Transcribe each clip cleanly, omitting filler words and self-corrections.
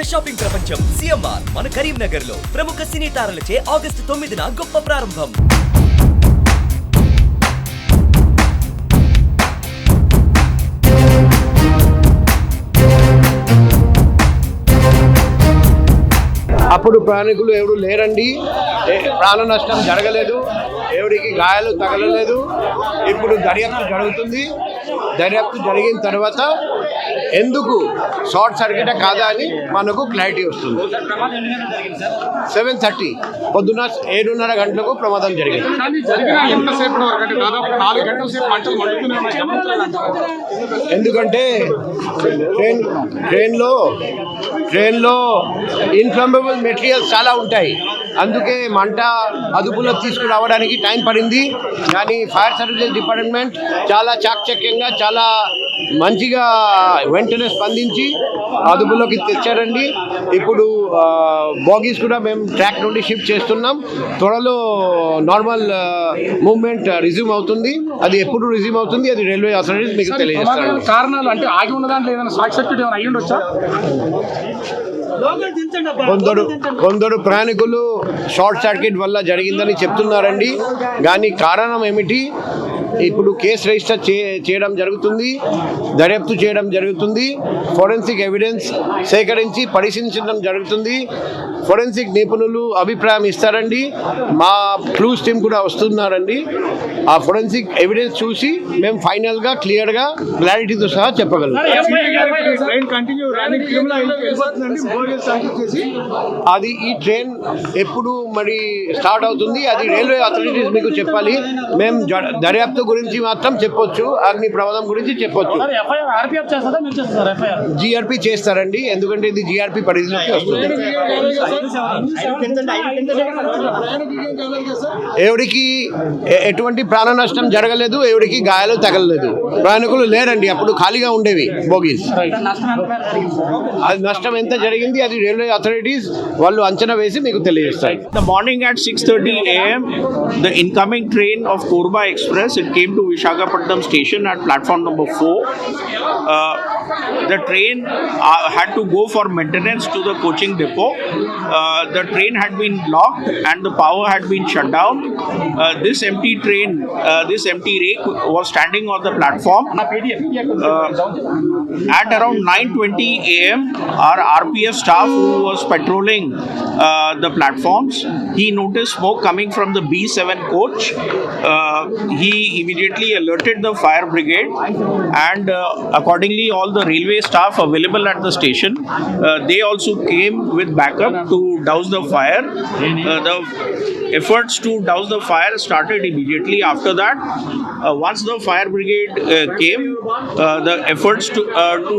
పెద్ద షాపింగ్ ప్రపంచం సిఎంఆర్ మన కరీంనగర్ లో ప్రముఖ సినీ తారలచే ఆగస్టు 9న గొప్ప ప్రారంభం. అప్పుడు ప్రయాణికులు ఎవరు లేరండి, ప్రాణ నష్టం జరగలేదు, ఎవరికి గాయాలు తగలలేదు. ఇప్పుడు దర్యాప్తు జరుగుతుంది. దర్యాప్తు జరిగిన తర్వాత ఎందుకు షార్ట్ సర్క్యూట్ కాదా అని మనకు క్లారిటీ వస్తుంది. 7:30 పొద్దున 7:30 గంటలకు ప్రమాదం జరిగింది. ఎందుకంటే ట్రైన్లో ఇన్ఫ్లమబుల్ మెటీరియల్స్ చాలా ఉంటాయి, అందుకే మంట అదుపులో తీసుకురావడానికి టైం పడింది. కానీ ఫైర్ సర్వీసెస్ డిపార్ట్మెంట్ చాలా చాకచక్యంగా, చాలా మంచిగా వెంటనే స్పందించి అదుపులోకి తెచ్చారండి. ఇప్పుడు బాగీస్ కూడా మేము ట్రాక్ నుండి షిఫ్ట్ చేస్తున్నాం. త్వరలో నార్మల్ మూవ్మెంట్ రిజ్యూమ్ అవుతుంది. అది ఎప్పుడు రిజ్యూమ్ అవుతుంది అది రైల్వే అథారిటీస్ మీకు తెలియజేస్తారు. కారణాలు అంటే ఆగి ఉన్నదాంట్లో ఏదైనా షార్ట్ సర్క్యూట్ ఏమైనా అయ్యి ఉండొచ్చా? కొందరు ప్రయాణికులు షార్ట్ సర్క్యూట్ వల్ల జరిగిందని చెప్తున్నారండి. కానీ కారణం ఏమిటి? ఇప్పుడు కేసు రిజిస్టర్ చేయడం జరుగుతుంది, దర్యాప్తు చేయడం జరుగుతుంది, ఫోరెన్సిక్ ఎవిడెన్స్ సేకరించి పరిశీలించడం జరుగుతుంది. ఫోరెన్సిక్ నిపుణులు అభిప్రాయం ఇస్తారండి. మా క్లూస్ టీమ్ కూడా వస్తున్నారండి. ఆ ఫోరెన్సిక్ ఎవిడెన్స్ చూసి మేము ఫైనల్గా క్లియర్గా క్లారిటీతో సహా చెప్పగలం. అది ఈ ట్రైన్ ఎప్పుడు మరి స్టార్ట్ అవుతుంది అది రైల్వే అథారిటీస్ మీకు చెప్పాలి. మేము దర్యాప్తు గురించి మాత్రం చెప్పొచ్చు, అగ్ని ప్రమాదం గురించి చెప్పొచ్చు. జిఆర్పి చేస్తారండి, ఎందుకంటే ఇది జిఆర్పి పరిధిలోకి వస్తుంది. ఎవరికి ఎటువంటి ప్రాణ నష్టం జరగలేదు, ఎవరికి గాయాలు తగలలేదు, ప్రయాణికులు లేరండి. అప్పుడు ఖాళీగా ఉండేవి బోగీస్. అది నష్టం ఎంత జరిగింది అది రైల్వే అథారిటీస్ వాళ్ళు అంచనా వేసి మీకు తెలియజేస్తారు. The morning at 6:30 a.m. the incoming train of Korba Express, it came to Visakhapatnam station at platform number 4. The train had to go for maintenance to the coaching depot. The train had been blocked and the power had been shut down. This empty train, this empty rake was standing on the platform. At around 9:20 a.m. our RPF staff who was patrolling the platforms, he noticed smoke coming from the B7 coach. He immediately alerted the fire brigade and accordingly all the railway staff available at the station, they also came with backup to douse the fire. The efforts to douse the fire started immediately after that. Once the fire brigade came, the efforts to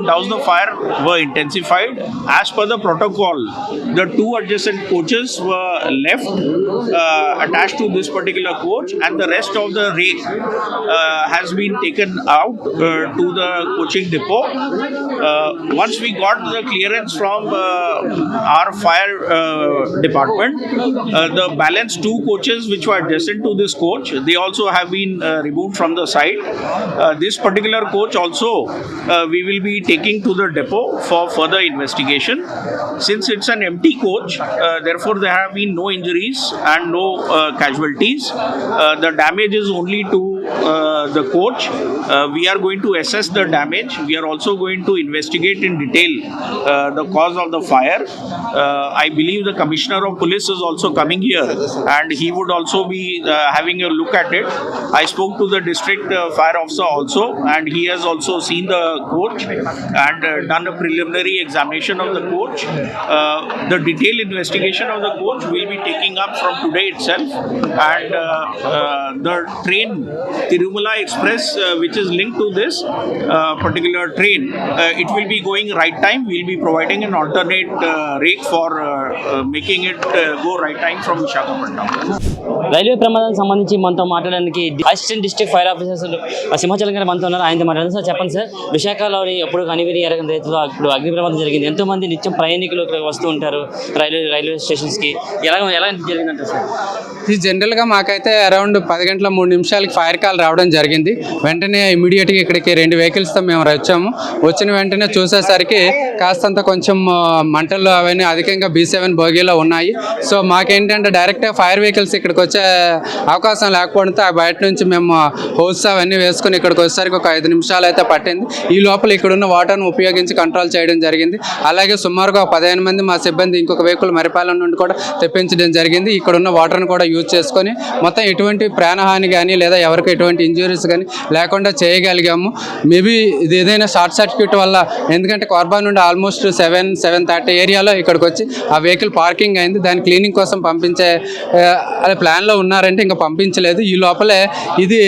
douse the fire were intensified. As per the protocol, the two adjacent coaches were left attached to this particular coach and the rest of the rake has been taken out to the coaching depot. Once we got the clearance from our fire department, the balance two coaches which were adjacent to this coach, they also have been removed from the site. This particular coach also we will be taking to the depot for further investigation. Since it's an empty coach, therefore there have been no injuries and no casualties. The damage is only to the coach. We are going to assess the damage. We are also going to investigate in detail the cause of the fire. I believe the Commissioner of Police is also coming here and he would also be having a look at it. I spoke to the district fire officer also and he has also seen the coach and done a preliminary examination of the coach. The detailed investigation of the coach will be taking up from today itself, and the train Tirumala Express which is linked to this particular train, it will be going right time. We will be providing an alternate rake for making it go right time from Visakhapatnam. Railway ప్రమాదానికి సంబంధించి మనతో మాట్లాడడానికి assistant district fire officer Simhachalam గారు మనతో ఉన్నారు. ఆయనతో మాట్లాడారు. Sir చెప్పండి సార్, విశాఖలోని ఎప్పుడు కనివిని ఎరగని రైతులు ఇప్పుడు అగ్ని ప్రమాదం జరిగింది. ఎంతోమంది నిత్యం ప్రయాణికులు వస్తూ ఉంటారు రైల్వే స్టేషన్స్కి. ఎలా జరిగిందంటారు సార్? ఇది జనరల్గా మాకైతే అరౌండ్ 10 గంటల 3 నిమిషాలకి ఫైర్ కాల్ రావడం జరిగింది. వెంటనే ఇమీడియట్గా ఇక్కడికి 2 వెహికల్స్తో మేము వచ్చాము. వచ్చిన వెంటనే చూసేసరికి కాస్తంత కొంచెం మంటలు అవన్నీ అధికంగా B7 బోగీలో ఉన్నాయి. సో మాకేంటంటే డైరెక్ట్గా ఫైర్ వెహికల్స్ ఇక్కడికి వచ్చే అవకాశం లేకపోవడంతో ఆ బయట నుంచి మేము హోస్ అవన్నీ వేసుకొని ఇక్కడికి వచ్చేసరికి ఒక 5 నిమిషాలు అయితే పట్టింది. ఈ లోపల ఇక్కడున్న వాటర్ను ఉపయోగించి కంట్రోల్ చేయడం జరిగింది. అలాగే సుమారుగా 15 మంది మా సిబ్బంది ఇంకొక వెహికల్ మరిపాలెం నుండి కూడా తెప్పించడం జరిగింది. ఇక్కడున్న వాటర్ను కూడా యూజ్ చేసుకొని మొత్తం ఎటువంటి ప్రాణహాని కానీ లేదా ఎవరికి ఎటువంటి ఇంజురీస్ కానీ లేకుండా చేయగలిగాము. మేబీ ఇది ఏదైనా షార్ట్ సర్క్యూట్ వల్ల, ఎందుకంటే కార్బా నుండి ఆల్మోస్ట్ 7-7:30 ఏరియాలో ఇక్కడికి వచ్చి ఆ వెహికల్ పార్కింగ్ అయింది. దాని క్లీనింగ్ కోసం పంపించే అదే ప్లాన్లో ఉన్నారంటే ఇంకా పంపించలేదు. ఈ లోపలే ఇది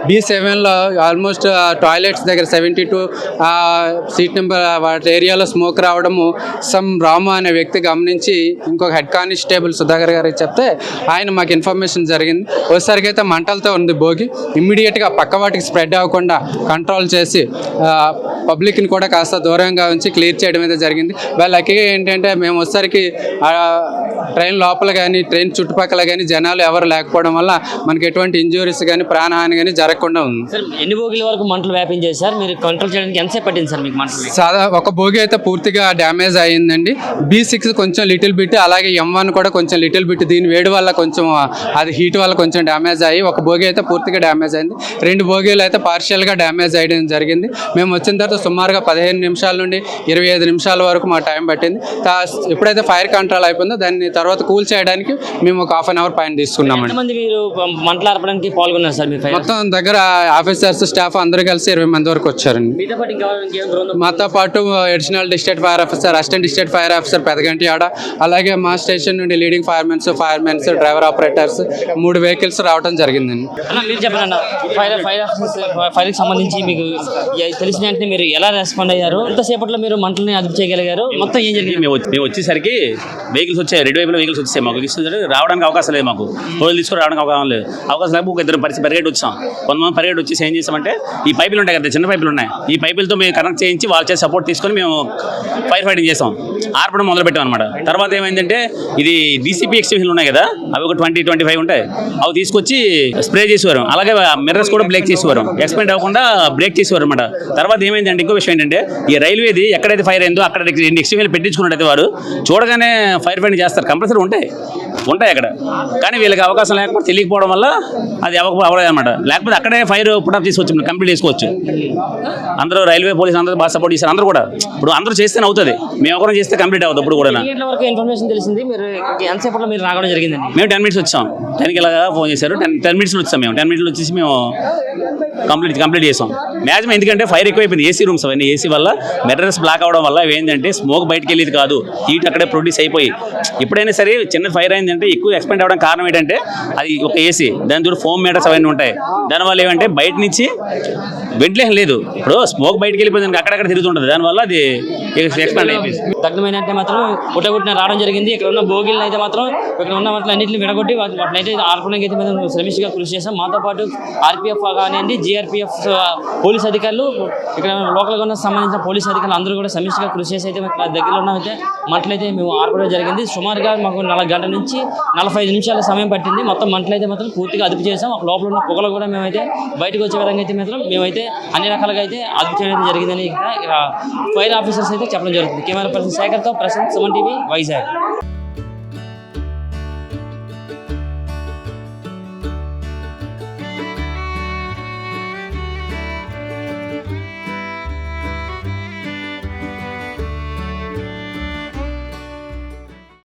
B7లో ఆల్మోస్ట్ టాయిలెట్స్ దగ్గర 72 సీట్ నెంబర్ వాటి ఏరియాలో స్మోక్ రావడము రాము అనే వ్యక్తి గమనించి ఇంకొక హెడ్ కానిస్టేబుల్ సుధాకర్ గారికి చెప్తే ఆయన మాకు ఇన్ఫర్మేషన్ జరిగింది. ఒకసారికి అయితే మంటలతో ఉంది భోగి. ఇమ్మీడియట్గా పక్క వాటికి స్ప్రెడ్ అవ్వకుండా కంట్రోల్ చేసి పబ్లిక్ని కూడా కాస్త దూరంగా ఉంచి క్లియర్ చేయడం అయితే జరిగింది. లక్కీగా ఏంటంటే మేము వచ్చేసరికి ట్రైన్ లోపల కానీ ట్రైన్ చుట్టుపక్కల కానీ జనాలు ఎవరు లేకపోవడం వల్ల మనకి ఎటువంటి ఇంజురీస్ కానీ ప్రాణహాని కానీ జరగకుండా ఉంది. సార్ ఎన్ని బోగిల వరకు మంటలు వ్యాపించాయి సార్? మీరు కంట్రోల్ చేయడానికి ఎంతసేపు పట్టింది సార్ మీకు మంటలు? ఒక బోగి అయితే పూర్తిగా డ్యామేజ్ అయ్యిందండి. B6 కొంచెం లిటిల్ బిట్, అలాగే M1 కూడా కొంచెం లిటిల్ బిట్. దీని వేడి వల్ల కొంచెం అది హీట్ వల్ల కొంచెం డ్యామేజ్ అయ్యి ఒక బోగి అయితే పూర్తిగా డ్యామేజ్ అయింది. 2 బోగీలు అయితే పార్షియల్గా డ్యామేజ్ అయ్యడం జరిగింది. మేము వచ్చిన తర్వాత సుమారుగా 15 నిమిషాల నుండి 25 నిమిషాల వరకు మా టైం పట్టింది. ఎప్పుడైతే ఫైర్ కంట్రోల్ అయిపోయిందో దాన్ని తర్వాత కూల్ చేయడానికి మేము ఒక ½ అవర్ పైన తీసుకున్నామండి. మీరు మంటలు ఆర్పడానికి పాల్గొన్నారు సార్? మొత్తం దగ్గర ఆఫీసర్స్ స్టాఫ్ అందరూ కలిసి 20 మంది వరకు వచ్చారండి. మాతో పాటు additional district fire officer, assistant district fire officer Pedaganti ఆడ, అలాగే మా స్టేషన్ నుండి leading firemens, driver operators 3 vehicles రావడం జరిగిందండి. మీరు చెప్పండి, ఫైర్కి సంబంధించి మీకు తెలిసిన వెంటనే మీరు ఎలా రెస్పాండ్ అయ్యారు? ఎంతసేపట్లో మీరు మంటల్ని అదుపు చేయగలిగారు? మొత్తం ఏం జరిగింది? మేము వచ్చేసరికి వెహికల్స్ వచ్చాయి, 2 వైపుల వెహికల్స్ వచ్చాయి. మాకు రావడానికి అవకాశం లేదు, మాకు రోజులు తీసుకుని రావడానికి అవకాశం లేదు. అవకాశం లేకపోతే ఒక 2 పరిగెట్టి వచ్చాం. కొంతమంది పరిగెట్టి వచ్చేసి ఏం చేసామంటే ఈ పైపులు ఉంటాయి కదా, చిన్న పైపులు ఉన్నాయి, ఈ పైపులతో మేము కనెక్ట్ చేయించి వాళ్ళ చేసి సపోర్ట్ తీసుకొని మేము ఫైర్ ఫైటింగ్ చేసాం, ఆర్పడం మొదలు పెట్టాం అనమాట. తర్వాత ఏమైందంటే ఇది DCP ఎక్స్టెన్షన్లు ఉన్నాయి కదా, అవి ఒక 20-25 ఉంటాయి, అవి తీసుకొచ్చి స్ప్రే చేసేవారు. అలాగే మిర్రర్స్ కూడా బ్రేక్ చేసేవారు, ఎక్స్పెండ్ అవ్వకుండా బ్రేక్ చేసేవారు అనమాట. తర్వాత ఏమైందంటే ఇంకో విషయం ఏంటంటే ఈ రైల్వేది ఎక్కడైతే ఫైర్ అయిందో అక్కడ ఎక్స్టెన్షన్ పెట్టించుకున్నట్టయితే వారు చూడగానే ఫైర్ ఫైటింగ్ చేస్తారు, కంపల్సరీ ఉంటాయి అక్కడ. కానీ వీళ్ళకి అవకాశం లేకపోతే తెలియకపోవడం వల్ల అది అవ్వలేదు అనమాట. లేకపోతే అక్కడే ఫైర్ పుటప్ చేసుకోవచ్చు, కంప్లీట్ చేసుకోవచ్చు. అందరూ రైల్వే పోలీసు అందరూ బాగా సపోర్ట్ చేశారు. అందరూ కూడా ఇప్పుడు అందరూ చేస్తేనే అవుతుంది, మేము ఒకరం చేస్తే కంప్లీట్ అవుతుంది. ఇప్పుడు కూడా ఇన్ఫర్మేషన్ తెలిసింది, మీరు ఎంతసేపట్లో మీరు రావడం జరిగిందండి? మేము 10 minutes వచ్చాం. 10కి ఇలాగా ఫోన్ చేశారు, 10 minutes వచ్చాం. మేము 10 minutes వచ్చేసి మేము కంప్లీట్ చేసాం మ్యాక్సిమం. ఎందుకంటే ఫైర్ ఎక్కువైపోయింది, ఏసీ రూమ్స్ అవన్నీ, ఏసీ వల్ల మెటీరియల్స్ బ్లాక్ అవడం వల్ల ఏంటంటే స్మోక్ బయటకు వెళ్ళేది కాదు, హీట్ అక్కడే ప్రొడ్యూస్ అయిపోయి ఎప్పుడైనా సరే చిన్న ఫైర్ అయిందంటే ఎక్కువ ఎక్స్పెండ్ అవ్వడం కారణం ఏంటంటే అది ఒక ఏసీ, దాని చూడు ఫోమ్ మీటర్స్ అవన్నీ ఉంటాయి. దానివల్ల ఏమంటే బయట నుంచి వెంటిలేషన్ లేదు, ఇప్పుడు స్మోక్ బయటకు వెళ్ళిపోయింది అక్కడక్కడ తిరుగుతుంటుంది, దానివల్ల అది ఎక్స్పెండ్ అయిపోయింది. తగ్నమైన అంటే మాత్రం పుట్టగొట్టిన రావడం జరిగింది. ఇక్కడ ఉన్న బోగిలను అయితే మాత్రం ఇక్కడ ఉన్న వాటిని అన్నింటిని విడగొట్టి వాటిని అయితే ఆర్పడానికి అయితే మేము శ్రమిష్గా కృషి చేస్తాం. మాతో పాటు RPF కానివ్వండి, GRPF పోలీస్ అధికారులు, ఇక్కడ లోకల్గా ఉన్న సంబంధించిన పోలీస్ అధికారులు అందరూ కూడా సమిష్టిగా కృషి చేసి అయితే ఇక్కడ దగ్గరలో ఉన్నైతే మంటలైతే మేము ఆర్పడం జరిగింది. సుమారుగా మాకు 4 గంటల నుంచి 45 నిమిషాల సమయం పట్టింది. మొత్తం మంటలైతే మాత్రం పూర్తిగా అదుపు చేసాం. లోపల ఉన్న పొగలు కూడా మేమైతే బయటకు వచ్చే విధంగా అయితే మాత్రం మేమైతే అన్ని రకాలుగా అయితే అదుపు చేయడం జరిగిందని ఫైర్ ఆఫీసర్స్ అయితే చెప్పడం జరుగుతుంది. కెమెరా పర్సన్ శేఖర్తో ప్రశాంత్, సుమన్ టీవీ, వైజాగ్.